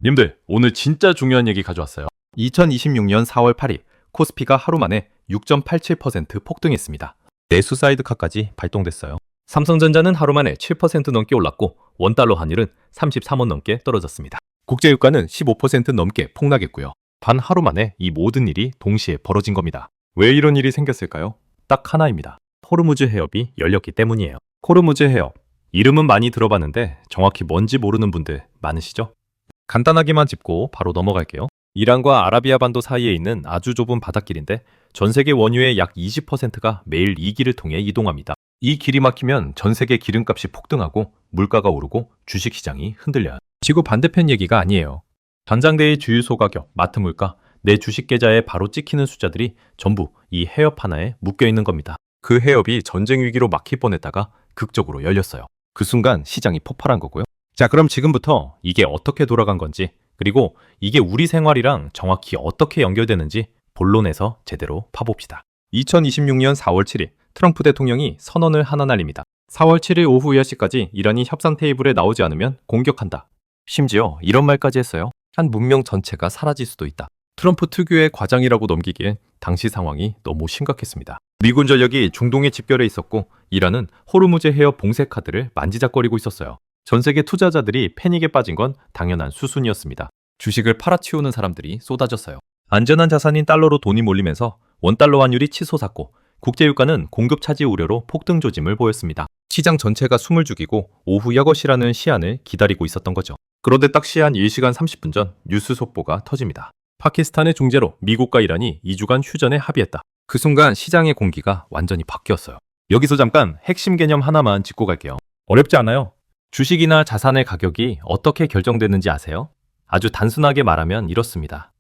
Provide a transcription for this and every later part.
님들, 오늘 진짜 중요한 얘기 가져왔어요. 2026년 4월 8일 코스피가 하루 만에 6.87% 폭등했습니다. 내수사이드카까지 발동됐어요. 삼성전자는 하루 만에 7% 넘게 올랐고 원달러 환율은 33원 넘게 떨어졌습니다. 국제유가는 15% 넘게 폭락했고요. 단 하루 만에 이 모든 일이 동시에 벌어진 겁니다. 왜 이런 일이 생겼을까요? 딱 하나입니다. 호르무즈 해협이 열렸기 때문이에요. 호르무즈 해협. 이름은 많이 들어봤는데 정확히 뭔지 모르는 분들 많으시죠? 간단하게만 짚고 바로 넘어갈게요. 이란과 아라비아 반도 사이에 있는 아주 좁은 바닷길인데 전 세계 원유의 약 20%가 매일 이 길을 통해 이동합니다. 이 길이 막히면 전 세계 기름값이 폭등하고 물가가 오르고 주식시장이 흔들려요. 지구 반대편 얘기가 아니에요. 전장대의 주유소 가격, 마트 물가, 내 주식 계좌에 바로 찍히는 숫자들이 전부 이 해협 하나에 묶여 있는 겁니다. 그 해협이 전쟁 위기로 막힐 뻔했다가 극적으로 열렸어요. 그 순간 시장이 폭발한 거고요. 자, 그럼 지금부터 이게 어떻게 돌아간 건지, 그리고 이게 우리 생활이랑 정확히 어떻게 연결되는지 본론에서 제대로 파봅시다. 2026년 4월 7일 트럼프 대통령이 선언을 하나 날립니다. 4월 7일 오후 6시까지 이란이 협상 테이블에 나오지 않으면 공격한다. 심지어 이런 말까지 했어요. 한 문명 전체가 사라질 수도 있다. 트럼프 특유의 과장이라고 넘기기엔 당시 상황이 너무 심각했습니다. 미군 전력이 중동에 집결해 있었고 이란은 호르무즈 해협 봉쇄 카드를 만지작거리고 있었어요. 전 세계 투자자들이 패닉에 빠진 건 당연한 수순이었습니다. 주식을 팔아치우는 사람들이 쏟아졌어요. 안전한 자산인 달러로 돈이 몰리면서 원달러 환율이 치솟았고 국제유가는 공급 차지 우려로 폭등 조짐을 보였습니다. 시장 전체가 숨을 죽이고 오후 6시라는 시한을 기다리고 있었던 거죠. 그런데 딱 시한 1시간 30분 전 뉴스 속보가 터집니다. 파키스탄의 중재로 미국과 이란이 2주간 휴전에 합의했다. 그 순간 시장의 공기가 완전히 바뀌었어요. 여기서 잠깐 핵심 개념 하나만 짚고 갈게요. 어렵지 않아요. 주식이나 자산의 가격이 어떻게 결정되는지 아세요? 아주 단순하게 말하면 이렇습니다.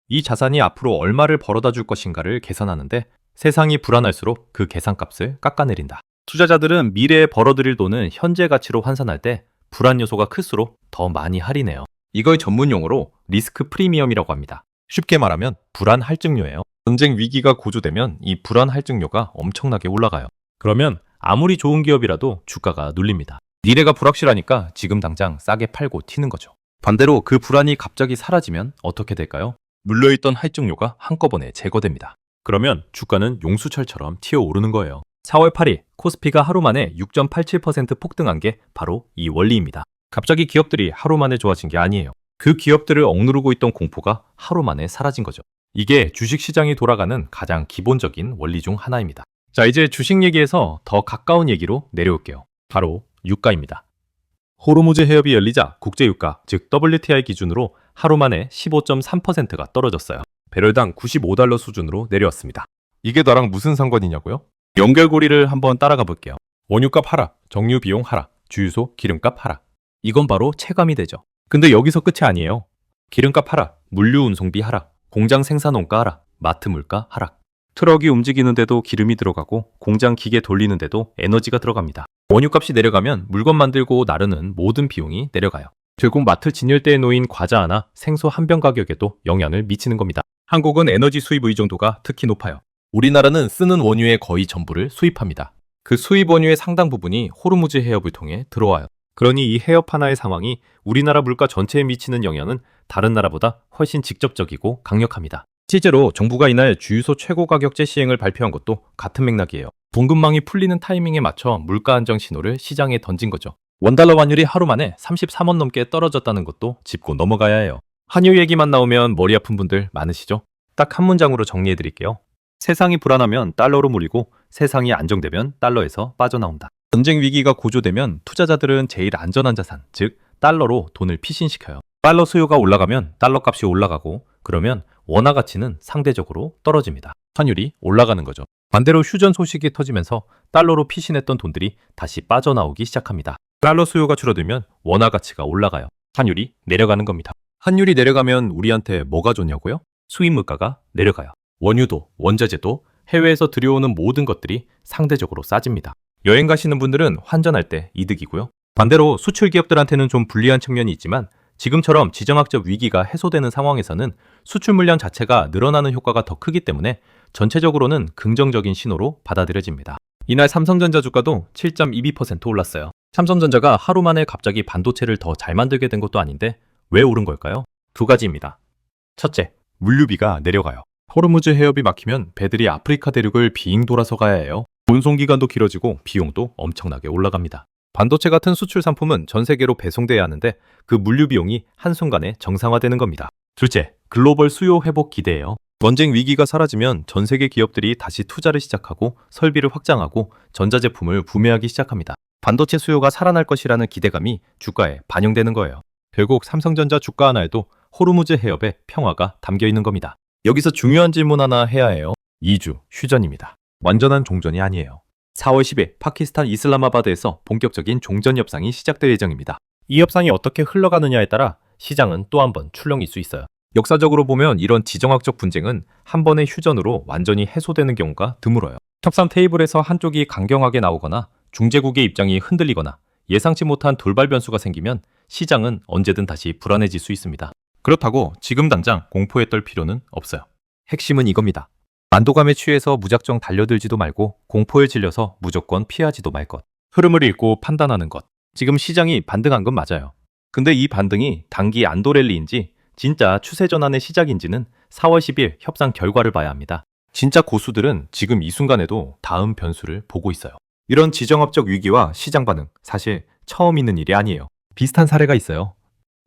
이 자산이 앞으로 얼마를 벌어다 줄 것인가를 계산하는데 세상이 불안할수록 그 계산값을 깎아내린다. 투자자들은 미래에 벌어들일 돈은 현재 가치로 환산할 때 불안 요소가 클수록 더 많이 할인해요. 이걸 전문 용어로 리스크 프리미엄이라고 합니다. 쉽게 말하면 불안 할증료예요. 전쟁 위기가 고조되면 이 불안 할증료가 엄청나게 올라가요. 그러면 아무리 좋은 기업이라도 주가가 눌립니다. 미래가 불확실하니까 지금 당장 싸게 팔고 튀는 거죠. 반대로 그 불안이 갑자기 사라지면 어떻게 될까요? 물려있던 할증료가 한꺼번에 제거됩니다. 그러면 주가는 용수철처럼 튀어오르는 거예요. 4월 8일 코스피가 하루 만에 6.87% 폭등한 게 바로 이 원리입니다. 갑자기 기업들이 하루 만에 좋아진 게 아니에요. 그 기업들을 억누르고 있던 공포가 하루 만에 사라진 거죠. 이게 주식시장이 돌아가는 가장 기본적인 원리 중 하나입니다. 자, 이제 주식 얘기에서 더 가까운 얘기로 내려올게요. 바로 유가입니다. 호르무즈 해협이 열리자 국제유가, 즉 WTI 기준으로 하루 만에 15.3%가 떨어졌어요. 배럴당 95달러 수준으로 내려왔습니다. 이게 나랑 무슨 상관이냐고요? 연결고리를 한번 따라가 볼게요. 원유값 하락, 정유 비용 하락, 주유소 기름값 하락. 이건 바로 체감이 되죠. 근데 여기서 끝이 아니에요. 기름값 하락, 물류 운송비 하락, 공장 생산원가 하락, 마트 물가 하락. 트럭이 움직이는데도 기름이 들어가고 공장 기계 돌리는데도 에너지가 들어갑니다. 원유값이 내려가면 물건 만들고 나르는 모든 비용이 내려가요. 결국 마트 진열대에 놓인 과자 하나, 생수 한 병 가격에도 영향을 미치는 겁니다. 한국은 에너지 수입 의존도가 특히 높아요. 우리나라는 쓰는 원유의 거의 전부를 수입합니다. 그 수입 원유의 상당 부분이 호르무즈 해협을 통해 들어와요. 그러니 이 해협 하나의 상황이 우리나라 물가 전체에 미치는 영향은 다른 나라보다 훨씬 직접적이고 강력합니다. 실제로 정부가 이날 주유소 최고 가격제 시행을 발표한 것도 같은 맥락이에요. 공급망이 풀리는 타이밍에 맞춰 물가 안정 신호를 시장에 던진 거죠. 원달러 환율이 하루 만에 33원 넘게 떨어졌다는 것도 짚고 넘어가야 해요. 환율 얘기만 나오면 머리 아픈 분들 많으시죠? 딱 한 문장으로 정리해 드릴게요. 세상이 불안하면 달러로 몰리고 세상이 안정되면 달러에서 빠져나온다. 전쟁 위기가 고조되면 투자자들은 제일 안전한 자산, 즉 달러로 돈을 피신시켜요. 달러 수요가 올라가면 달러 값이 올라가고 그러면 원화 가치는 상대적으로 떨어집니다. 환율이 올라가는 거죠. 반대로 휴전 소식이 터지면서 달러로 피신했던 돈들이 다시 빠져나오기 시작합니다. 달러 수요가 줄어들면 원화 가치가 올라가요. 환율이 내려가는 겁니다. 환율이 내려가면 우리한테 뭐가 좋냐고요? 수입 물가가 내려가요. 원유도, 원자재도, 해외에서 들여오는 모든 것들이 상대적으로 싸집니다. 여행 가시는 분들은 환전할 때 이득이고요. 반대로 수출 기업들한테는 좀 불리한 측면이 있지만 지금처럼 지정학적 위기가 해소되는 상황에서는 수출 물량 자체가 늘어나는 효과가 더 크기 때문에 전체적으로는 긍정적인 신호로 받아들여집니다. 이날 삼성전자 주가도 7.22% 올랐어요. 삼성전자가 하루 만에 갑자기 반도체를 더 잘 만들게 된 것도 아닌데 왜 오른 걸까요? 두 가지입니다. 첫째, 물류비가 내려가요. 호르무즈 해협이 막히면 배들이 아프리카 대륙을 빙 돌아서 가야 해요. 운송 기간도 길어지고 비용도 엄청나게 올라갑니다. 반도체 같은 수출 상품은 전 세계로 배송돼야 하는데 그 물류 비용이 한순간에 정상화되는 겁니다. 둘째, 글로벌 수요 회복 기대예요. 전쟁 위기가 사라지면 전 세계 기업들이 다시 투자를 시작하고 설비를 확장하고 전자제품을 구매하기 시작합니다. 반도체 수요가 살아날 것이라는 기대감이 주가에 반영되는 거예요. 결국 삼성전자 주가 하나에도 호르무즈 해협의 평화가 담겨 있는 겁니다. 여기서 중요한 질문 하나 해야 해요. 2주 휴전입니다. 완전한 종전이 아니에요. 4월 10일 파키스탄 이슬라마바드에서 본격적인 종전 협상이 시작될 예정입니다. 이 협상이 어떻게 흘러가느냐에 따라 시장은 또 한 번 출렁일 수 있어요. 역사적으로 보면 이런 지정학적 분쟁은 한 번의 휴전으로 완전히 해소되는 경우가 드물어요. 협상 테이블에서 한쪽이 강경하게 나오거나 중재국의 입장이 흔들리거나 예상치 못한 돌발 변수가 생기면 시장은 언제든 다시 불안해질 수 있습니다. 그렇다고 지금 당장 공포에 떨 필요는 없어요. 핵심은 이겁니다. 만도감에 취해서 무작정 달려들지도 말고 공포에 질려서 무조건 피하지도 말 것. 흐름을 읽고 판단하는 것. 지금 시장이 반등한 건 맞아요. 근데 이 반등이 단기 안도랠리인지 진짜 추세 전환의 시작인지는 4월 10일 협상 결과를 봐야 합니다. 진짜 고수들은 지금 이 순간에도 다음 변수를 보고 있어요. 이런 지정학적 위기와 시장 반응, 사실 처음 있는 일이 아니에요. 비슷한 사례가 있어요.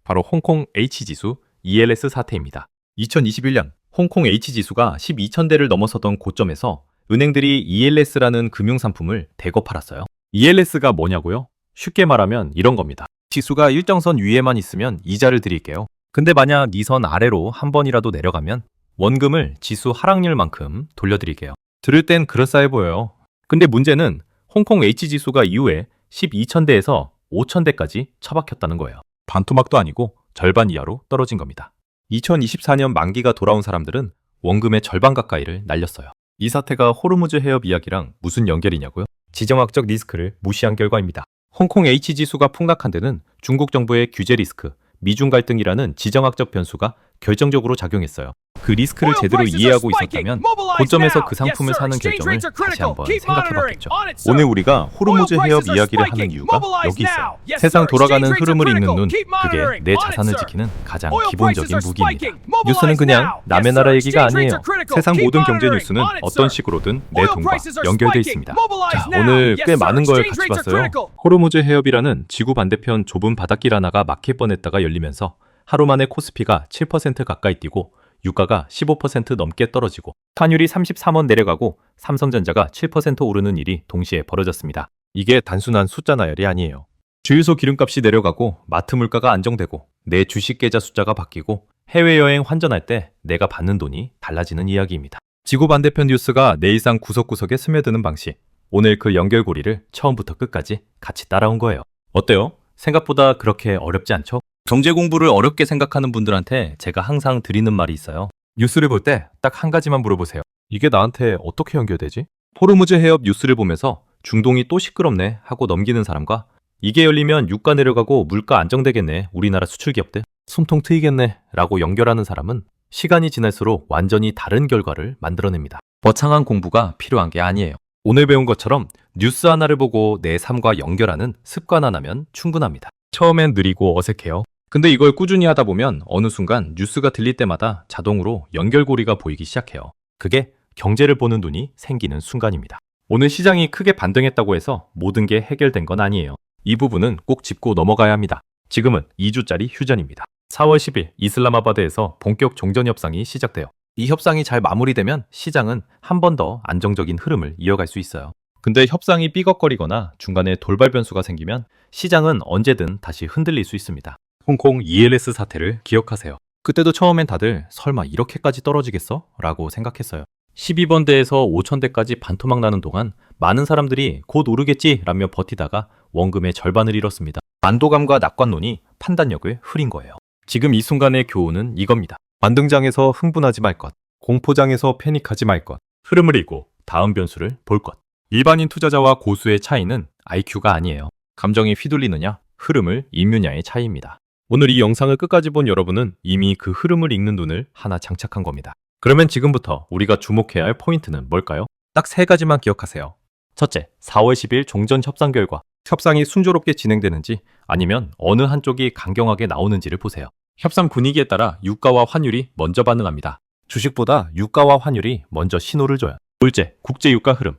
바로 홍콩 H지수 ELS 사태입니다. 2021년 홍콩 H지수가 12,000대를 넘어서던 고점에서 은행들이 ELS라는 금융상품을 대거 팔았어요. ELS가 뭐냐고요? 쉽게 말하면 이런 겁니다. 지수가 일정선 위에만 있으면 이자를 드릴게요. 근데 만약 이 선 아래로 한 번이라도 내려가면 원금을 지수 하락률만큼 돌려드릴게요. 들을 땐 그럴싸해 보여요. 근데 문제는 홍콩 H지수가 이후에 12,000대에서 5,000대까지 처박혔다는 거예요. 반토막도 아니고 절반 이하로 떨어진 겁니다. 2024년 만기가 돌아온 사람들은 원금의 절반 가까이를 날렸어요. 이 사태가 호르무즈 해협 이야기랑 무슨 연결이냐고요? 지정학적 리스크를 무시한 결과입니다. 홍콩 H지수가 폭락한 데는 중국 정부의 규제 리스크, 미중 갈등이라는 지정학적 변수가 결정적으로 작용했어요. 그 리스크를 제대로 이해하고 있었다면 고점에서 그 상품을 사는 결정을 다시 한번 생각해봤겠죠. 오늘 우리가 호르무즈 해협 이야기를 하는 이유가 여기 있어요. 세상 돌아가는 흐름을 읽는 눈, 그게 내 자산을 지키는 가장 기본적인 무기입니다. 뉴스는 그냥 남의 나라 얘기가 아니에요. 세상 모든 경제 뉴스는 어떤 식으로든 내 돈과 연결돼 있습니다. 자, 오늘 꽤 많은 걸 같이 봤어요. 호르무즈 해협이라는 지구 반대편 좁은 바닷길 하나가 막힐 뻔했다가 열리면서 하루 만에 코스피가 7% 가까이 뛰고 유가가 15% 넘게 떨어지고 환율이 33원 내려가고 삼성전자가 7% 오르는 일이 동시에 벌어졌습니다. 이게 단순한 숫자 나열이 아니에요. 주유소 기름값이 내려가고 마트 물가가 안정되고 내 주식 계좌 숫자가 바뀌고 해외여행 환전할 때 내가 받는 돈이 달라지는 이야기입니다. 지구 반대편 뉴스가 내 일상 구석구석에 스며드는 방식. 오늘 그 연결고리를 처음부터 끝까지 같이 따라온 거예요. 어때요? 생각보다 그렇게 어렵지 않죠? 경제 공부를 어렵게 생각하는 분들한테 제가 항상 드리는 말이 있어요. 뉴스를 볼 때 딱 한 가지만 물어보세요. 이게 나한테 어떻게 연결되지? 호르무즈 해협 뉴스를 보면서 중동이 또 시끄럽네 하고 넘기는 사람과 이게 열리면 유가 내려가고 물가 안정되겠네, 우리나라 수출 기업들 숨통 트이겠네 라고 연결하는 사람은 시간이 지날수록 완전히 다른 결과를 만들어냅니다. 거창한 공부가 필요한 게 아니에요. 오늘 배운 것처럼 뉴스 하나를 보고 내 삶과 연결하는 습관 하나면 충분합니다. 처음엔 느리고 어색해요. 근데 이걸 꾸준히 하다 보면 어느 순간 뉴스가 들릴 때마다 자동으로 연결고리가 보이기 시작해요. 그게 경제를 보는 눈이 생기는 순간입니다. 오늘 시장이 크게 반등했다고 해서 모든 게 해결된 건 아니에요. 이 부분은 꼭 짚고 넘어가야 합니다. 지금은 2주짜리 휴전입니다. 4월 10일 이슬라마바드에서 본격 종전 협상이 시작돼요. 이 협상이 잘 마무리되면 시장은 한 번 더 안정적인 흐름을 이어갈 수 있어요. 근데 협상이 삐걱거리거나 중간에 돌발 변수가 생기면 시장은 언제든 다시 흔들릴 수 있습니다. 홍콩 ELS 사태를 기억하세요. 그때도 처음엔 다들 설마 이렇게까지 떨어지겠어? 라고 생각했어요. 12번대에서 5천대까지 반토막 나는 동안 많은 사람들이 곧 오르겠지 라며 버티다가 원금의 절반을 잃었습니다. 만도감과 낙관론이 판단력을 흐린 거예요. 지금 이 순간의 교훈은 이겁니다. 반등장에서 흥분하지 말 것, 공포장에서 패닉하지 말 것, 흐름을 읽고 다음 변수를 볼 것. 일반인 투자자와 고수의 차이는 IQ가 아니에요. 감정이 휘둘리느냐, 흐름을 읽느냐의 차이입니다. 오늘 이 영상을 끝까지 본 여러분은 이미 그 흐름을 읽는 눈을 하나 장착한 겁니다. 그러면 지금부터 우리가 주목해야 할 포인트는 뭘까요? 딱 세 가지만 기억하세요. 첫째, 4월 10일 종전 협상 결과. 협상이 순조롭게 진행되는지 아니면 어느 한쪽이 강경하게 나오는지를 보세요. 협상 분위기에 따라 유가와 환율이 먼저 반응합니다. 주식보다 유가와 환율이 먼저 신호를 줘요. 둘째, 국제 유가 흐름.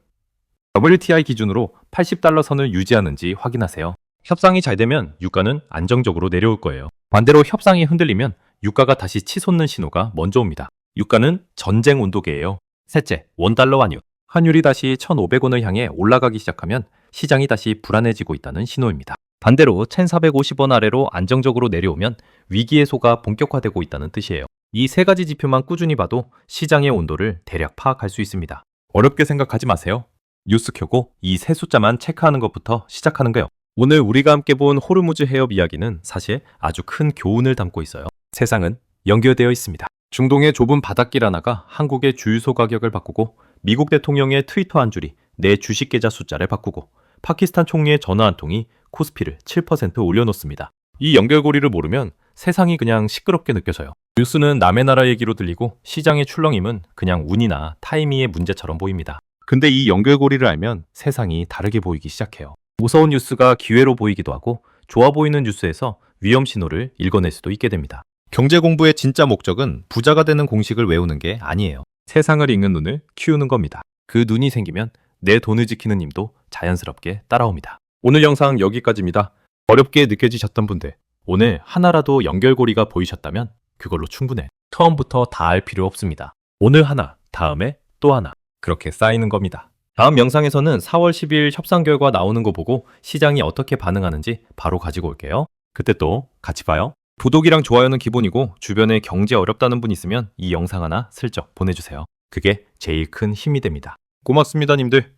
WTI 기준으로 80달러 선을 유지하는지 확인하세요. 협상이 잘 되면 유가는 안정적으로 내려올 거예요. 반대로 협상이 흔들리면 유가가 다시 치솟는 신호가 먼저 옵니다. 유가는 전쟁 온도계예요. 셋째, 원달러 환율. 환율이 다시 1,500원을 향해 올라가기 시작하면 시장이 다시 불안해지고 있다는 신호입니다. 반대로 1,450원 아래로 안정적으로 내려오면 위기의 소가 본격화되고 있다는 뜻이에요. 이 세 가지 지표만 꾸준히 봐도 시장의 온도를 대략 파악할 수 있습니다. 어렵게 생각하지 마세요. 뉴스 켜고 이 세 숫자만 체크하는 것부터 시작하는 거예요. 오늘 우리가 함께 본 호르무즈 해협 이야기는 사실 아주 큰 교훈을 담고 있어요. 세상은 연결되어 있습니다. 중동의 좁은 바닷길 하나가 한국의 주유소 가격을 바꾸고 미국 대통령의 트위터 한 줄이 내 주식 계좌 숫자를 바꾸고 파키스탄 총리의 전화 한 통이 코스피를 7% 올려놓습니다. 이 연결고리를 모르면 세상이 그냥 시끄럽게 느껴져요. 뉴스는 남의 나라 얘기로 들리고 시장의 출렁임은 그냥 운이나 타이밍의 문제처럼 보입니다. 근데 이 연결고리를 알면 세상이 다르게 보이기 시작해요. 무서운 뉴스가 기회로 보이기도 하고 좋아 보이는 뉴스에서 위험 신호를 읽어낼 수도 있게 됩니다. 경제 공부의 진짜 목적은 부자가 되는 공식을 외우는 게 아니에요. 세상을 읽는 눈을 키우는 겁니다. 그 눈이 생기면 내 돈을 지키는 힘도 자연스럽게 따라옵니다. 오늘 영상 여기까지입니다. 어렵게 느껴지셨던 분들, 오늘 하나라도 연결고리가 보이셨다면 그걸로 충분해. 처음부터 다 알 필요 없습니다. 오늘 하나, 다음에 또 하나. 그렇게 쌓이는 겁니다. 다음 영상에서는 4월 10일 협상 결과 나오는 거 보고 시장이 어떻게 반응하는지 바로 가지고 올게요. 그때 또 같이 봐요. 구독이랑 좋아요는 기본이고 주변에 경제 어렵다는 분 있으면 이 영상 하나 슬쩍 보내주세요. 그게 제일 큰 힘이 됩니다. 고맙습니다, 님들.